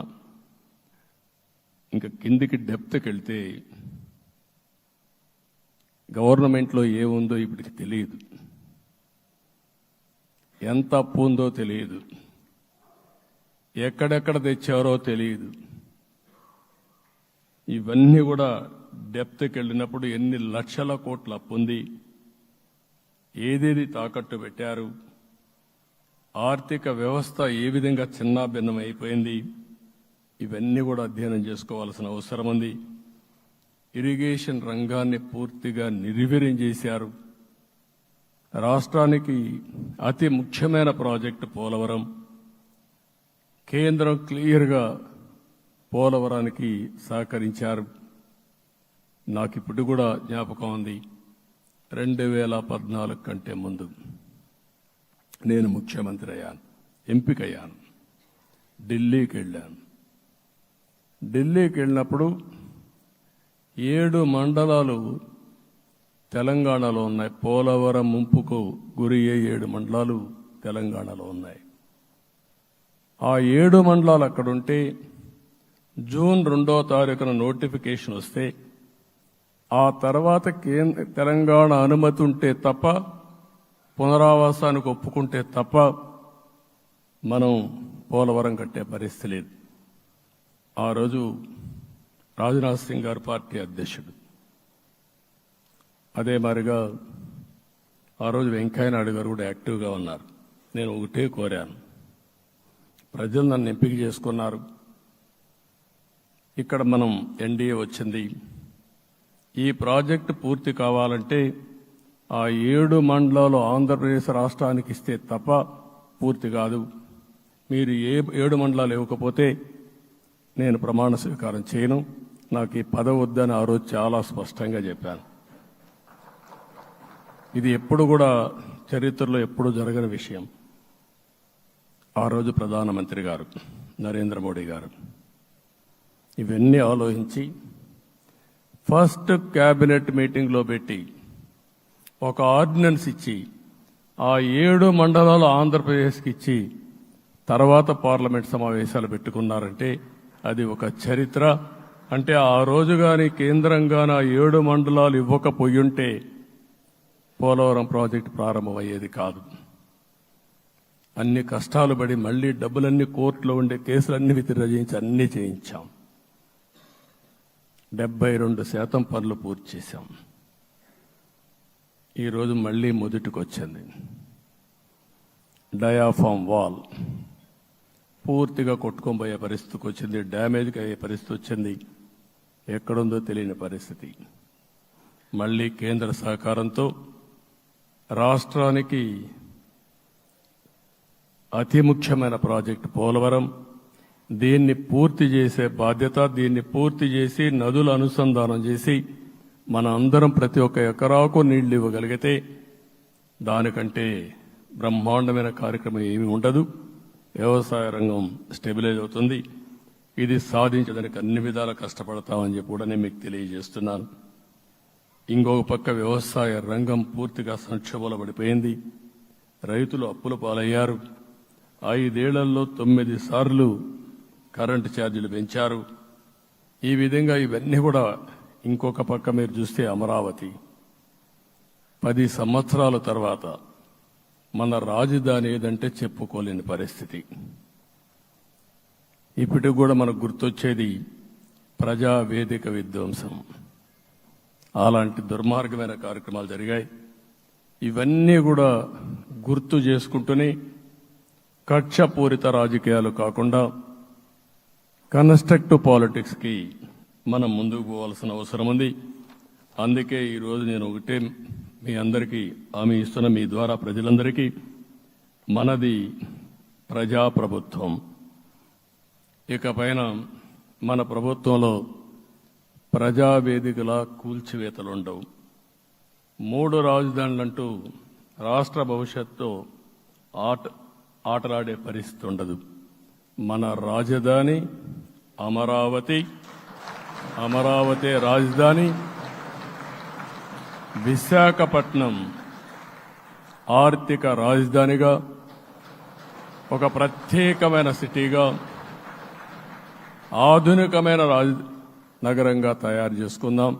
Speaker 1: ఇంకా కిందికి డెప్త్కి వెళ్తే గవర్నమెంట్లో ఏముందో ఇప్పటికి తెలియదు, ఎంత అప్పు ఉందో తెలియదు, ఎక్కడెక్కడ తెచ్చారో తెలియదు. ఇవన్నీ కూడా డెప్త్కి వెళ్ళినప్పుడు ఎన్ని లక్షల కోట్ల అప్పు ఉంది, ఏదేది తాకట్టు పెట్టారు, ఆర్థిక వ్యవస్థ ఏ విధంగా చిన్నాభిన్నం అయిపోయింది, ఇవన్నీ కూడా అధ్యయనం చేసుకోవాల్సిన అవసరం ఉంది. ఇరిగేషన్ రంగాన్ని పూర్తిగా నిర్వీర్యం చేశారు. రాష్ట్రానికి అతి ముఖ్యమైన ప్రాజెక్టు పోలవరం. కేంద్రం క్లియర్గా పోలవరానికి సహకరించారు. నాకు ఇప్పుడు కూడా జ్ఞాపకం ఉంది, 2014 కంటే ముందు నేను ముఖ్యమంత్రి అయ్యాను, ఎంపికయ్యాను. ఢిల్లీకి వెళ్ళాను. ఢిల్లీకి వెళ్ళినప్పుడు 7 మండలాలు తెలంగాణలో ఉన్నాయి. పోలవరం ముంపుకు గురి అయ్యే 7 మండలాలు తెలంగాణలో ఉన్నాయి. ఆ 7 మండలాలు అక్కడుంటే జూన్ 2వ తారీఖున నోటిఫికేషన్ వస్తే ఆ తర్వాత తెలంగాణ అనుమతి ఉంటే తప్ప, పునరావాసానికి ఒప్పుకుంటే తప్ప మనం పోలవరం కట్టే పరిస్థితి లేదు. ఆ రోజు రాజ్నాథ్ సింగ్ గారు పార్టీ అధ్యక్షుడు. అదే మాదిరిగా ఆ రోజు వెంకయ్యనాయుడు గారు కూడా యాక్టివ్గా ఉన్నారు. నేను ఒకటే కోరాను, ప్రజలు నన్ను ఎంపిక చేసుకున్నారు, ఇక్కడ మనం ఎన్డీఏ వచ్చింది, ఈ ప్రాజెక్టు పూర్తి కావాలంటే ఆ 7 మండలాలు ఆంధ్రప్రదేశ్ రాష్ట్రానికి ఇస్తే తప్ప పూర్తి కాదు. మీరు 7 మండలాలు ఇవ్వకపోతే నేను ప్రమాణ స్వీకారం చేయను, నాకు ఈ పదవి వద్దని ఆ రోజు చాలా స్పష్టంగా చెప్పాను. ఇది ఎప్పుడు కూడా చరిత్రలో ఎప్పుడు జరగని విషయం. ఆ రోజు ప్రధానమంత్రి గారు నరేంద్ర మోడీ గారు ఇవన్నీ ఆలోచించి ఫస్ట్ క్యాబినెట్ మీటింగ్లో పెట్టి ఒక ఆర్డినెన్స్ ఇచ్చి ఆ 7 మండలాలు ఆంధ్రప్రదేశ్కి ఇచ్చి తర్వాత పార్లమెంట్ సమావేశాలు పెట్టుకున్నారంటే అది ఒక చరిత్ర. అంటే ఆ రోజు కానీ కేంద్రంగాన 7 మండలాలు ఇవ్వకపోయుంటే పోలవరం ప్రాజెక్టు ప్రారంభమయ్యేది కాదు. అన్ని కష్టాలు పడి మళ్లీ డబ్బులన్నీ కోర్టులో ఉండే కేసులన్నీ విత్డ్రా చేయించి అన్నీ చేయించాం. 72% పనులు పూర్తి చేశాం. ఈరోజు మళ్లీ మొదటికి వచ్చింది. డయాఫామ్ వాల్ పూర్తిగా కొట్టుకోబోయే పరిస్థితికి వచ్చింది, డ్యామేజ్కి అయ్యే పరిస్థితి వచ్చింది, ఎక్కడుందో తెలియని పరిస్థితి. మళ్లీ కేంద్ర సహకారంతో రాష్ట్రానికి అతి ముఖ్యమైన ప్రాజెక్టు పోలవరం, దీన్ని పూర్తి చేసే బాధ్యత, దీన్ని పూర్తి చేసి నదుల అనుసంధానం చేసి మన అందరం ప్రతి ఒక్క ఎకరాకు నీళ్లు ఇవ్వగలిగితే దానికంటే బ్రహ్మాండమైన కార్యక్రమం ఏమీ ఉండదు. వ్యవసాయ రంగం స్టెబిలైజ్ అవుతుంది. ఇది సాధించడానికి అన్ని విధాలా కష్టపడతామని చెప్పి కూడా నేను మీకు తెలియజేస్తున్నాను. ఇంకొక పక్క వ్యవసాయ రంగం పూర్తిగా సంక్షోభంలో పడిపోయింది. రైతులు అప్పుల పాలయ్యారు. 5 ఏళ్లలో 9 సార్లు కరెంటు ఛార్జీలు పెంచారు. ఈ విధంగా ఇవన్నీ కూడా ఇంకొక పక్క మీరు చూస్తే అమరావతి 10 సంవత్సరాల తర్వాత మన రాజధాని ఏదంటే చెప్పుకోలేని పరిస్థితి. ఇప్పటికి కూడా మనకు గుర్తొచ్చేది ప్రజావేదిక విధ్వంసం. అలాంటి దుర్మార్గమైన కార్యక్రమాలు జరిగాయి. ఇవన్నీ కూడా గుర్తు చేసుకుంటూనే కక్షపూరిత రాజకీయాలు కాకుండా కన్స్ట్రక్టివ్ పాలిటిక్స్కి మనం ముందుకు పోవాల్సిన అవసరం ఉంది. అందుకే ఈరోజు నేను ఒకటే మీ అందరికీ హామీ ఇస్తున్న, మీ ద్వారా ప్రజలందరికీ, మనది ప్రజాప్రభుత్వం. ఇకపైన మన ప్రభుత్వంలో ప్రజావేదికల కూల్చివేతలుండవు. 3 రాజధానులంటూ రాష్ట్ర భవిష్యత్తు ఆటలాడే పరిస్థితి ఉండదు. మన రాజధాని అమరావతి, అమరావతి రాజధాని. విశాఖపట్నం ఆర్థిక రాజధానిగా, ఒక ప్రత్యేకమైన సిటీగా, ఆధునికమైన నగరంగా తయారు చేసుకుందాం.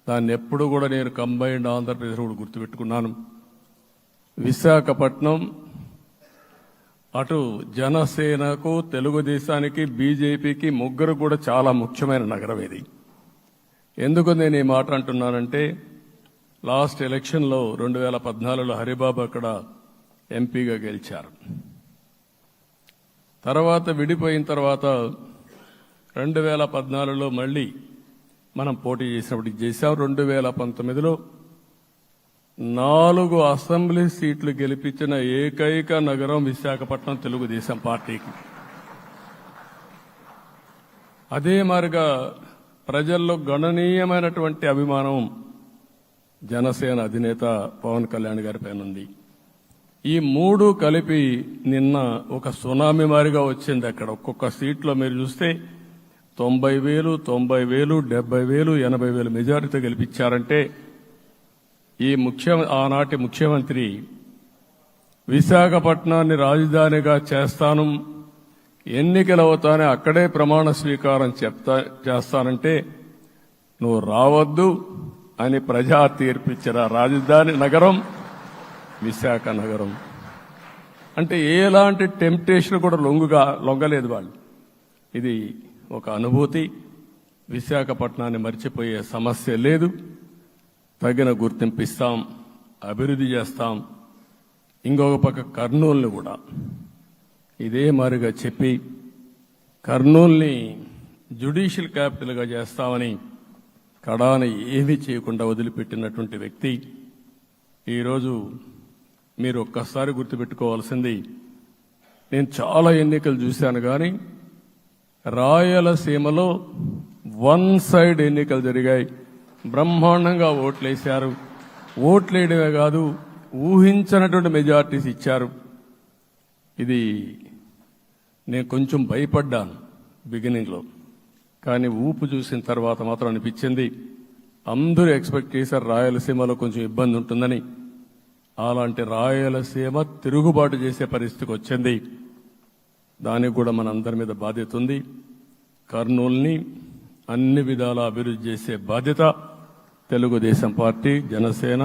Speaker 1: దాన్ని ఎప్పుడు కూడా నేను కంబైన్డ్ ఆంధ్రప్రదేశ్ కూడా గుర్తుపెట్టుకున్నాను. విశాఖపట్నం అటు జనసేనకు, తెలుగుదేశానికి, బీజేపీకి ముగ్గురు కూడా చాలా ముఖ్యమైన నగరం ఇది. ఎందుకు నేను ఈ మాట అంటున్నానంటే, లాస్ట్ ఎలక్షన్లో 2014లో హరిబాబు అక్కడ ఎంపీగా గెలిచారు. తర్వాత విడిపోయిన తర్వాత 2014లో మళ్ళీ మనం పోటీ చేసినప్పుడు చేశాం. 2019లో 4 అసెంబ్లీ సీట్లు గెలిపించిన ఏకైక నగరం విశాఖపట్నం తెలుగుదేశం పార్టీకి. అదే మాదిరిగా ప్రజల్లో గణనీయమైనటువంటి అభిమానం జనసేన అధినేత పవన్ కళ్యాణ్ గారి పైన ఉంది. ఈ 3 కలిపి నిన్న ఒక సునామీ మారిగా వచ్చింది. అక్కడ ఒక్కొక్క సీట్లో మీరు చూస్తే 90,000, 90,000, 70,000, 80,000 మెజారిటీతో గెలిపించారంటే ఆనాటి ముఖ్యమంత్రి విశాఖపట్నాన్ని రాజధానిగా చేస్తాను, ఎన్నికలు అవుతానే అక్కడే ప్రమాణ స్వీకారం చేస్తానంటే నువ్వు రావద్దు అని ప్రజా తీర్పిచ్చిన రాజధాని నగరం విశాఖ నగరం. అంటే ఎలాంటి టెంప్టేషన్ కూడా లొంగలేదు వాళ్ళు. ఇది ఒక అనుభూతి. విశాఖపట్నాన్ని మర్చిపోయే సమస్య లేదు. తగిన గుర్తింపు ఇస్తాం, అభివృద్ధి చేస్తాం. ఇంకొక పక్క కర్నూలుని కూడా ఇదే మారిగా చెప్పి కర్నూలుని జ్యుడిషియల్ క్యాపిటల్గా చేస్తామని కడాన ఏమీ చేయకుండా వదిలిపెట్టినటువంటి వ్యక్తి. ఈరోజు మీరు ఒక్కసారి గుర్తుపెట్టుకోవాల్సింది, నేను చాలా ఎన్నికలు చూశాను కానీ రాయలసీమలో వన్ సైడ్ ఎన్నికలు జరిగాయి. బ్రహ్మాండంగా ఓట్లేశారు. ఓట్లేయడమే కాదు, ఊహించినటువంటి మెజార్టీస్ ఇచ్చారు. ఇది నేను కొంచెం భయపడ్డాను బిగినింగ్లో, కానీ ఊపు చూసిన తర్వాత మాత్రం అనిపించింది అందరూ ఎక్స్పెక్ట్ చేశారు రాయలసీమలో కొంచెం ఇబ్బంది ఉంటుందని. అలాంటి రాయలసీమ తిరుగుబాటు చేసే పరిస్థితికి వచ్చింది. దానికి కూడా మనందరి మీద బాధ్యత ఉంది. కర్నూలుని అన్ని విధాలా అభివృద్ధి చేసే బాధ్యత Telugu Desam party, Janasena,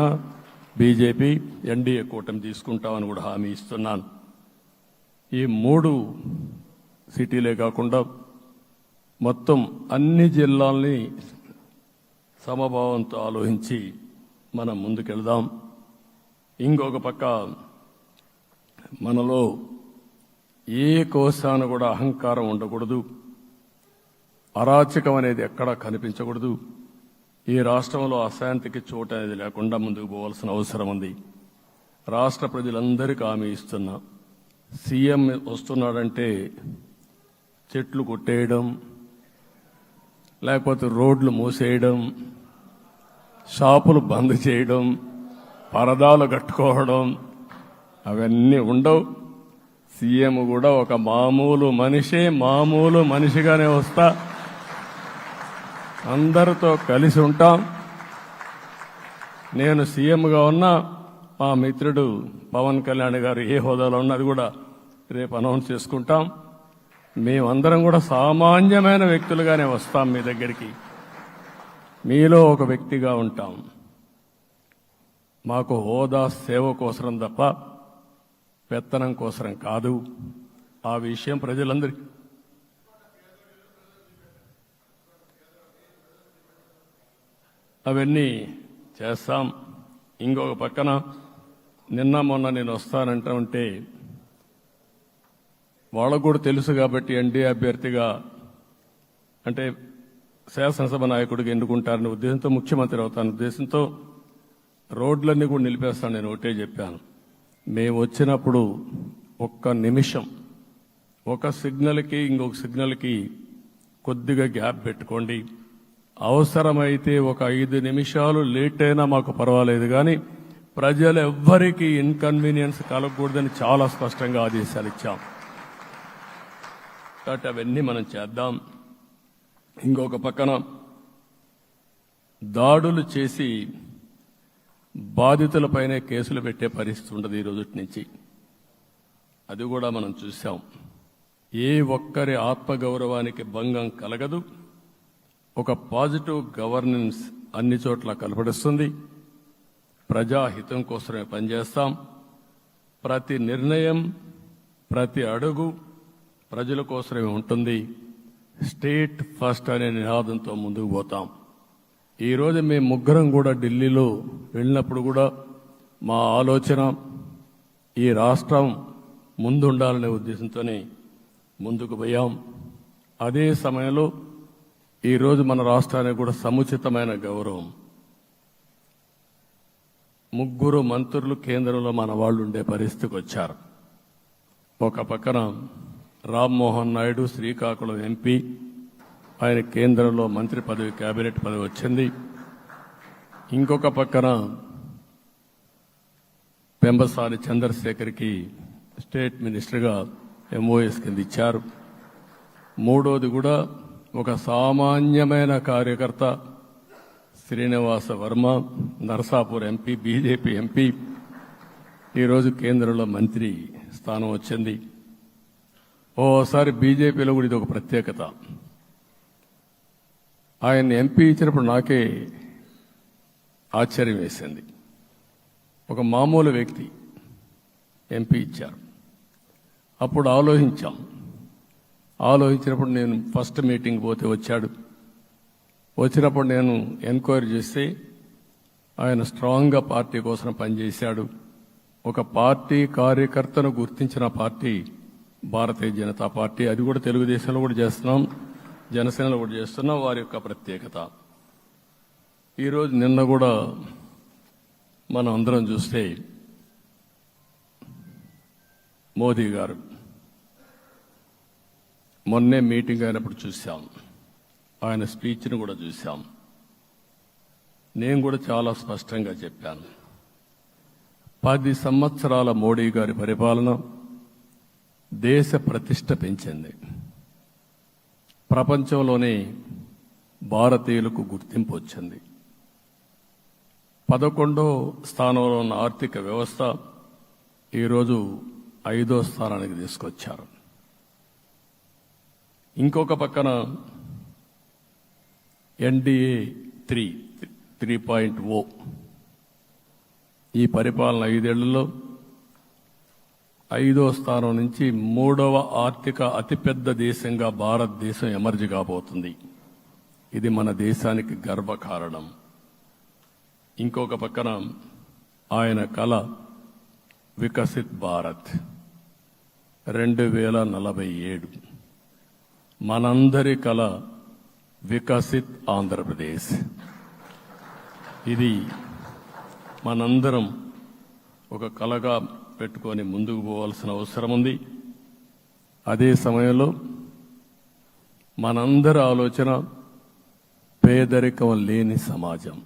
Speaker 1: BJP, NDA కూటమి తీసుకుంటామని కూడా హామీ ఇస్తున్నాను. ఈ 3 సిటీలే కాకుండా మొత్తం అన్ని జిల్లాల్ని సమభావంతో ఆలోచించి మనం ముందుకెళ్దాం. ఇంకొక పక్క మనలో ఏ కోశాన కూడా అహంకారం ఉండకూడదు, అరాచకం అనేది ఎక్కడా కనిపించకూడదు. ఈ రాష్ట్రంలో అశాంతికి చోటు అనేది లేకుండా ముందుకు పోవాల్సిన అవసరం ఉంది. రాష్ట్ర ప్రజలందరికీ హామీ ఇస్తున్నా, సీఎం వస్తున్నాడంటే చెట్లు కొట్టేయడం, లేకపోతే రోడ్లు మూసేయడం, షాపులు బంద్ చేయడం, పరదాలు కట్టుకోవడం అవన్నీ ఉండవు. సీఎం కూడా ఒక మామూలు మనిషిగానే వస్తా, అందరితో కలిసి ఉంటాం. నేను సీఎంగా ఉన్నా మా మిత్రుడు పవన్ కళ్యాణ్ గారు ఏ హోదాలో ఉన్నది కూడా రేపు అనౌన్స్ చేసుకుంటాం. మేమందరం కూడా సామాన్యమైన వ్యక్తులుగానే వస్తాం మీ దగ్గరికి, మీలో ఒక వ్యక్తిగా ఉంటాం. మాకు హోదా సేవ కోసరం తప్ప పెత్తనం కోసరం కాదు. ఆ విషయం ప్రజలందరికీ అవన్నీ చేస్తాం. ఇంకొక పక్కన నిన్న మొన్న నేను వస్తానంటా ఉంటే వాళ్ళకు కూడా తెలుసు కాబట్టి ఎన్డీఏ అభ్యర్థిగా అంటే శాసనసభ నాయకుడిగా ఎన్నుకుంటారనే ఉద్దేశంతో, ముఖ్యమంత్రి అవుతాను ఉద్దేశంతో రోడ్లన్నీ కూడా నిలిపేస్తాను. నేను ఒకటే చెప్పాను, మేము వచ్చినప్పుడు ఒక్క నిమిషం ఒక సిగ్నల్కి ఇంకొక సిగ్నల్కి కొద్దిగా గ్యాప్ పెట్టుకోండి. అవసరమైతే ఒక 5 నిమిషాలు లేట్ అయినా మాకు పర్వాలేదు, కానీ ప్రజలు ఎవ్వరికీ ఇన్కన్వీనియన్స్ కలగకూడదని చాలా స్పష్టంగా ఆదేశాలు ఇచ్చాం. కాబట్టి అవన్నీ మనం చేద్దాం. ఇంకొక పక్కన దాడులు చేసి బాధితులపైనే కేసులు పెట్టే పరిస్థితి ఉండదు ఈ రోజు నుంచి. అది కూడా మనం చూసాం. ఏ ఒక్కరి ఆత్మగౌరవానికి భంగం కలగదు. ఒక పాజిటివ్ గవర్నెన్స్ అన్ని చోట్ల కనపడుస్తుంది. ప్రజాహితం కోసమే పనిచేస్తాం. ప్రతి నిర్ణయం, ప్రతి అడుగు ప్రజల కోసమే ఉంటుంది. స్టేట్ ఫస్ట్ అనే నినాదంతో ముందుకు పోతాం. ఈరోజు మేము ముగ్గురం కూడా ఢిల్లీలో వెళ్ళినప్పుడు కూడా మా ఆలోచన ఈ రాష్ట్రం ముందుండాలనే ఉద్దేశంతోనే ముందుకు పోయాం. అదే సమయంలో ఈరోజు మన రాష్ట్రానికి కూడా సముచితమైన గౌరవం. 3 మంత్రులు కేంద్రంలో మన వాళ్ళు ఉండే పరిస్థితికి వచ్చారు. ఒక పక్కన రామ్మోహన్ నాయుడు శ్రీకాకుళం ఎంపీ, ఆయన కేంద్రంలో మంత్రి పదవి, కేబినెట్ పదవి వచ్చింది. ఇంకొక పక్కన పెంబసాని చంద్రశేఖర్కి స్టేట్ మినిస్టర్గా ఎంఓఎస్ కింద ఇచ్చారు. మూడోది కూడా ఒక సామాన్యమైన కార్యకర్త Srinivasa Varma, Narasapur MP, BJP MP, ఈరోజు కేంద్రంలో మంత్రి స్థానం వచ్చింది. ఓసారి బీజేపీలో కూడా ఇది ఒక ప్రత్యేకత. ఆయన ఎంపీ ఇచ్చినప్పుడు నాకే ఆశ్చర్యం వేసింది. ఒక మామూలు వ్యక్తి ఎంపీ ఇచ్చారు. అప్పుడు ఆలోచించినప్పుడు నేను ఫస్ట్ మీటింగ్ పోతే వచ్చాడు. వచ్చినప్పుడు నేను ఎంక్వైరీ చేస్తే ఆయన స్ట్రాంగ్గా పార్టీ కోసం పనిచేశాడు. ఒక పార్టీ కార్యకర్తను గుర్తించిన పార్టీ భారతీయ జనతా పార్టీ. అది కూడా తెలుగుదేశంలో కూడా చేస్తున్నాం, జనసేనలో కూడా చేస్తున్నాం. వారి యొక్క ప్రత్యేకత. ఈరోజు నిన్న కూడా మనం అందరం చూస్తే మోదీ గారు మొన్నే మీటింగ్ అయినప్పుడు చూశాం, ఆయన స్పీచ్ను కూడా చూశాం. నేను కూడా చాలా స్పష్టంగా చెప్పాను, 10 సంవత్సరాల మోడీ గారి పరిపాలన దేశ ప్రతిష్ట పెంచింది. ప్రపంచంలోనే భారతీయులకు గుర్తింపు వచ్చింది. 11వ స్థానంలో ఉన్న ఆర్థిక వ్యవస్థ ఈరోజు 5వ స్థానానికి తీసుకొచ్చారు. ఇంకొక పక్కన ఎన్డీఏ 3.0 ఈ పరిపాలన 5 ఏళ్లలో 5వ స్థానం నుంచి 3వ ఆర్థిక అతిపెద్ద దేశంగా భారతదేశం ఎమర్జీ కాబోతుంది. ఇది మన దేశానికి గర్వకారణం. ఇంకొక పక్కన ఆయన కళ వికసిత్ భారత్ 2047, మనందరి కళ వికసిత్ ఆంధ్రప్రదేశ్. ఇది మనందరం ఒక కళగా పెట్టుకొని ముందుకు పోవాల్సిన అవసరం ఉంది. అదే సమయంలో మనందరి ఆలోచన పేదరికం లేని సమాజం,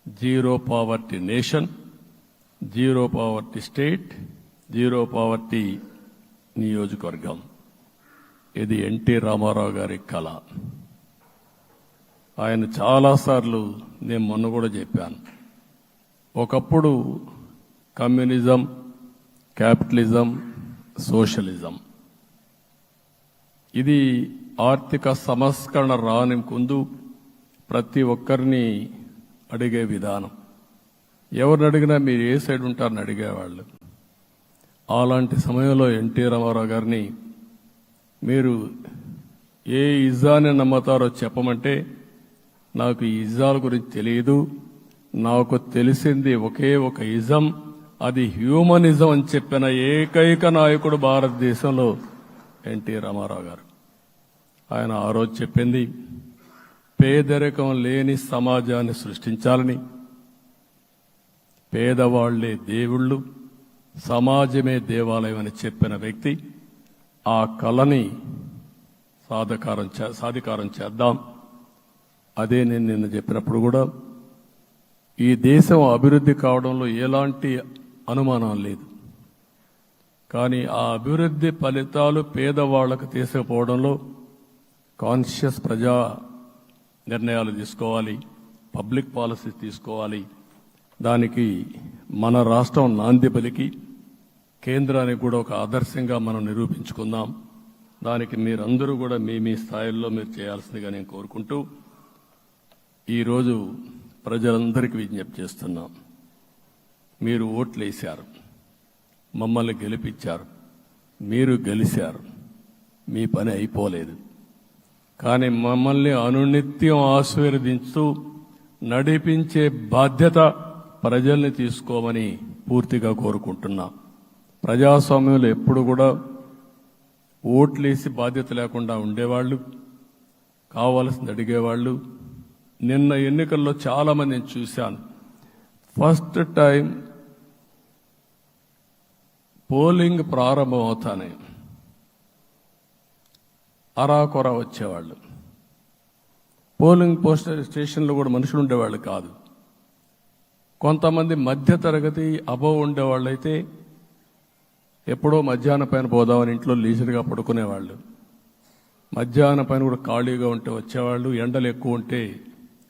Speaker 1: zero poverty nation, zero poverty state, zero poverty నియోజకవర్గం. ఇది ఎన్టీ రామారావు గారి కళ. ఆయన చాలాసార్లు నేను మొన్న కూడా చెప్పాను, ఒకప్పుడు కమ్యూనిజం, క్యాపిటలిజం, సోషలిజం, ఇది ఆర్థిక సంస్కరణ రాని ముందు ప్రతి ఒక్కరిని అడిగే విధానం. ఎవరిని అడిగినా మీరు ఏ సైడ్ ఉంటారని అడిగేవాళ్ళు. అలాంటి సమయంలో ఎన్టీ రామారావు గారిని మీరు ఏ ఇజాన్ని నమ్ముతారో చెప్పమంటే, నాకు ఈ ఇజాల గురించి తెలియదు, నాకు తెలిసింది ఒకే ఒక ఇజం, అది హ్యూమనిజం అని చెప్పిన ఏకైక నాయకుడు భారతదేశంలో ఎన్టీ రామారావు గారు. ఆయన ఆ రోజు చెప్పింది పేదరికం లేని సమాజాన్ని సృష్టించాలని, పేదవాళ్లే దేవుళ్ళు, సమాజమే దేవాలయం అని చెప్పిన వ్యక్తి. ఆ కళని సాధికారం చేద్దాం. అదే నేను నిన్న చెప్పినప్పుడు కూడా ఈ దేశం అభివృద్ధి కావడంలో ఎలాంటి అనుమానం లేదు. కానీ ఆ అభివృద్ధి ఫలితాలు పేదవాళ్లకు తీసుకుపోవడంలో కాన్షియస్ ప్రజా నిర్ణయాలు తీసుకోవాలి, పబ్లిక్ పాలసీ తీసుకోవాలి. దానికి మన రాష్ట్రం నాంది పలికి కేంద్రానికి కూడా ఒక ఆదర్శంగా మనం నిరూపించుకుందాం. దానికి మీరందరూ కూడా మీ స్థాయిల్లో మీరు చేయాల్సిందిగా నేను కోరుకుంటూ ఈరోజు ప్రజలందరికీ విజ్ఞప్తి చేస్తున్నాం. మీరు ఓట్లు వేశారు, మమ్మల్ని గెలిపించారు, మీరు గెలిచారు, మీ పని అయిపోలేదు. కానీ మమ్మల్ని అనునిత్యం ఆశీర్వదించుతూ నడిపించే బాధ్యత ప్రజల్ని తీసుకోమని పూర్తిగా కోరుకుంటున్నాం. ప్రజాస్వామ్యంలో ఎప్పుడు కూడా ఓట్లేసి బాధ్యత లేకుండా ఉండేవాళ్ళు, కావాల్సింది అడిగేవాళ్ళు. నిన్న ఎన్నికల్లో చాలా మందిని చూశాను. ఫస్ట్ టైం పోలింగ్ ప్రారంభం అవుతానే అరాకొర వచ్చేవాళ్ళు. పోలింగ్ స్టేషన్లో కూడా మనుషులు ఉండేవాళ్ళు కాదు. కొంతమంది మధ్య తరగతి అబవ్ ఉండేవాళ్ళైతే ఎప్పుడో మధ్యాహ్నం పైన పోదామని ఇంట్లో లీజర్గా పడుకునేవాళ్ళు. మధ్యాహ్నం పైన కూడా ఖాళీగా ఉంటే వచ్చేవాళ్ళు, ఎండలు ఎక్కువ ఉంటే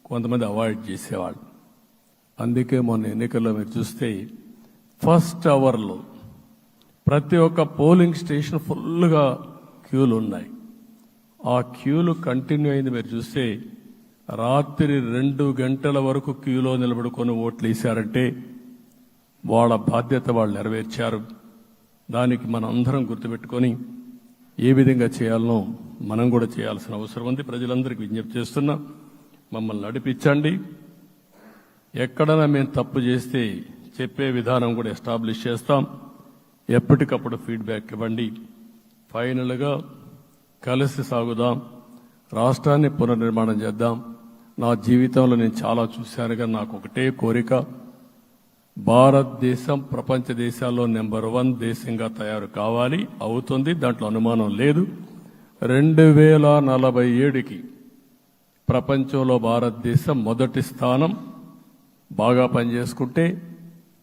Speaker 1: కొంతమంది అవాయిడ్ చేసేవాళ్ళు. అందుకే మొన్న ఎన్నికల్లో మీరు చూస్తే ఫస్ట్ అవర్లో ప్రతి ఒక్క పోలింగ్ స్టేషన్ ఫుల్గా క్యూలు ఉన్నాయి. ఆ క్యూలు కంటిన్యూ అయింది. మీరు చూస్తే రాత్రి 2 గంటల వరకు క్యూలో నిలబడుకొని ఓట్లు వేశారంటే వాళ్ళ బాధ్యత వాళ్ళు నెరవేర్చారు. దానికి మనం అందరం గుర్తుపెట్టుకొని ఏ విధంగా చేయాలనో మనం కూడా చేయాల్సిన అవసరం ఉంది. ప్రజలందరికీ విజ్ఞప్తి చేస్తున్నా, మమ్మల్ని నడిపించండి. ఎక్కడైనా మేము తప్పు చేస్తే చెప్పే విధానం కూడా ఎస్టాబ్లిష్ చేస్తాం. ఎప్పటికప్పుడు ఫీడ్బ్యాక్ ఇవ్వండి. ఫైనల్గా కలిసి సాగుదాం, రాష్ట్రాన్ని పునర్నిర్మాణం చేద్దాం. నా జీవితంలో నేను చాలా చూశానుగా నాకు ఒకటే కోరిక, భారతదేశం ప్రపంచ దేశాల్లో నెంబర్ 1 దేశంగా తయారు కావాలి. అవుతుంది, దాంట్లో అనుమానం లేదు. 2047కి ప్రపంచంలో భారతదేశం మొదటి స్థానం. బాగా పనిచేసుకుంటే,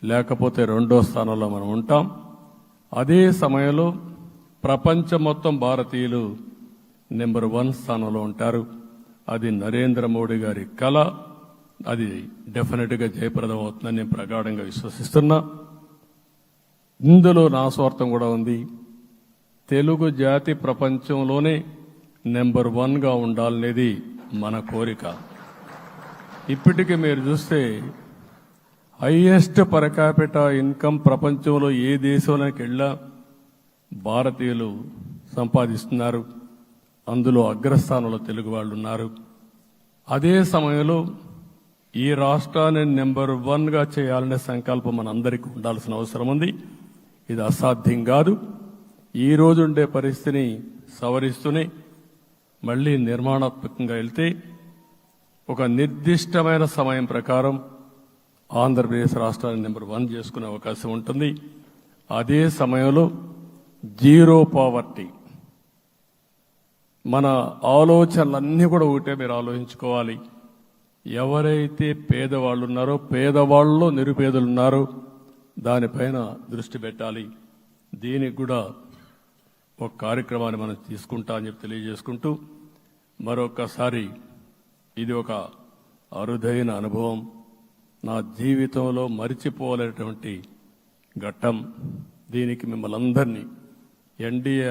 Speaker 1: లేకపోతే 2వ స్థానంలో మనం ఉంటాం. అదే సమయంలో ప్రపంచం మొత్తం భారతీయులు నెంబర్ 1 స్థానంలో ఉంటారు. అది నరేంద్ర మోడీ గారి కళ. అది డెఫినెట్గా జయప్రదం అవుతుందని నేను ప్రగాఢంగా విశ్వసిస్తున్నా. ఇందులో నా స్వార్థం కూడా ఉంది. తెలుగు జాతి ప్రపంచంలోనే నెంబర్ 1గా ఉండాలనేది మన కోరిక. ఇప్పటికీ మీరు చూస్తే హైయెస్ట్ పర్ క్యాపిటా ఇన్కమ్ ప్రపంచంలో ఏ దేశంలోకి వెళ్ళా భారతీయులు సంపాదిస్తున్నారు. అందులో అగ్రస్థానంలో తెలుగు వాళ్ళు ఉన్నారు. అదే సమయంలో ఈ రాష్ట్రాన్ని నెంబర్ 1గా చేయాలనే సంకల్పం మనందరికీ ఉండాల్సిన అవసరం ఉంది. ఇది అసాధ్యం కాదు. ఈ రోజు ఉండే పరిస్థితిని సవరిస్తూనే మళ్లీ నిర్మాణాత్మకంగా వెళ్తే ఒక నిర్దిష్టమైన సమయం ప్రకారం ఆంధ్రప్రదేశ్ రాష్ట్రాన్ని నెంబర్ 1 చేసుకునే అవకాశం ఉంటుంది. అదే సమయంలో జీరో పావర్టీ. మన ఆలోచనలన్నీ కూడా ఒకటే మీరు ఆలోచించుకోవాలి. ఎవరైతే పేదవాళ్ళు ఉన్నారో, పేదవాళ్ళలో నిరుపేదలు ఉన్నారో దానిపైన దృష్టి పెట్టాలి. దీనికి కూడా ఒక కార్యక్రమాన్ని మనం తీసుకుంటా అని చెప్పి తెలియజేసుకుంటూ, మరొకసారి ఇది ఒక అరుదైన అనుభవం. నా జీవితంలో మరిచిపోలేనటువంటి ఘట్టం. దీనికి మిమ్మల్ని అందరినీ ఎన్డీఏ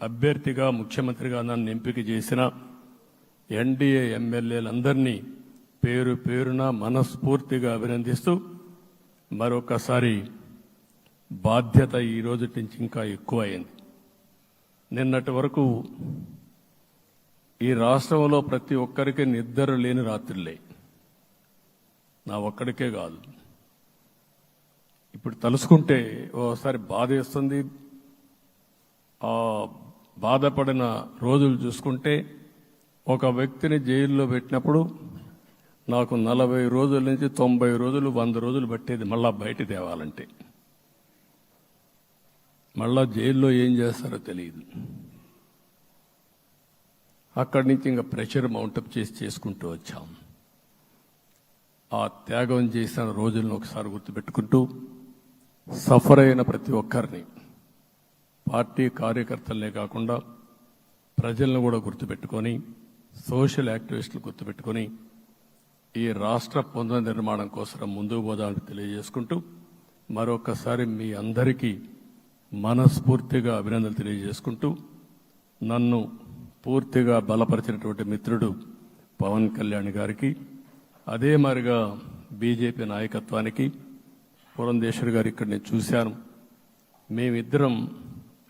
Speaker 1: అభ్యర్థిగా ముఖ్యమంత్రిగా నన్ను ఎంపిక చేసిన ఎన్డీఏ ఎమ్మెల్యేలందరినీ పేరు పేరున మనస్ఫూర్తిగా అభినందిస్తూ, మరొకసారి బాధ్యత ఈ రోజు నుంచి ఇంకా ఎక్కువైంది. నిన్నటి వరకు ఈ రాష్ట్రంలో ప్రతి ఒక్కరికి నిద్ర లేని రాత్రులే. నా ఒక్కడికే కాదు. ఇప్పుడు తలుసుకుంటే ఓసారి బాధ వేస్తుంది. ఆ బాధపడిన రోజులు చూసుకుంటే, ఒక వ్యక్తిని జైల్లో పెట్టినప్పుడు నాకు 40 రోజుల నుంచి 90 రోజులు 100 రోజులు పట్టేది మళ్ళా బయట తేవాలంటే. మళ్ళా జైల్లో ఏం చేస్తారో తెలియదు. అక్కడి నుంచి ఇంకా ప్రెషర్ మౌంటప్ చేసుకుంటూ వచ్చాం. ఆ త్యాగం చేసిన రోజులను ఒకసారి గుర్తుపెట్టుకుంటూ, సఫర్ అయిన ప్రతి ఒక్కరిని, పార్టీ కార్యకర్తలనే కాకుండా ప్రజలను కూడా గుర్తుపెట్టుకొని, సోషల్ యాక్టివిస్టులు గుర్తుపెట్టుకొని ఈ రాష్ట్ర పునర్నిర్మాణం కోసం ముందుకు పోదామని తెలియజేసుకుంటూ, మరొకసారి మీ అందరికీ మనస్ఫూర్తిగా అభినందనలు తెలియజేసుకుంటూ, నన్ను పూర్తిగా బలపరిచినటువంటి మిత్రుడు పవన్ కళ్యాణ్ గారికి, అదే మరిగా బీజేపీ నాయకత్వానికి, పురంధేశ్వర్ గారు ఇక్కడ నేను చూశాను. మేమిద్దరం,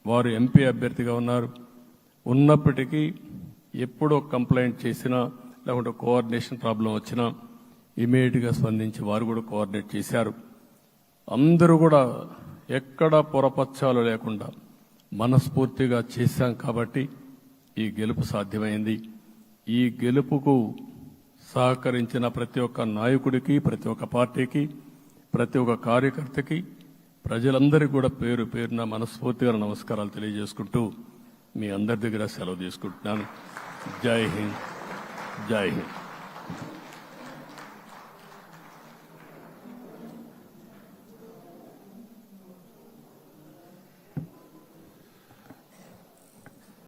Speaker 1: వారు ఎంపీ అభ్యర్థిగా ఉన్నప్పటికీ ఎప్పుడో కంప్లైంట్ చేసినా లేకుంటే కోఆర్డినేషన్ ప్రాబ్లం వచ్చినా ఇమీడియట్గా స్పందించి వారు కూడా కోఆర్డినేట్ చేశారు. అందరూ కూడా ఎక్కడా పొరపచ్చాలు లేకుండా మనస్ఫూర్తిగా చేశాం కాబట్టి ఈ గెలుపు సాధ్యమైంది. ఈ గెలుపుకు సహకరించిన ప్రతి ఒక్క నాయకుడికి, ప్రతి ఒక్క పార్టీకి, ప్రతి ఒక్క కార్యకర్తకి, ప్రజలందరికీ కూడా పేరు పేరున మనస్ఫూర్తిగా నమస్కారాలు తెలియజేసుకుంటూ మీ అందరి దగ్గర సెలవు తీసుకుంటున్నాను. జై హింద్, జై హింద్.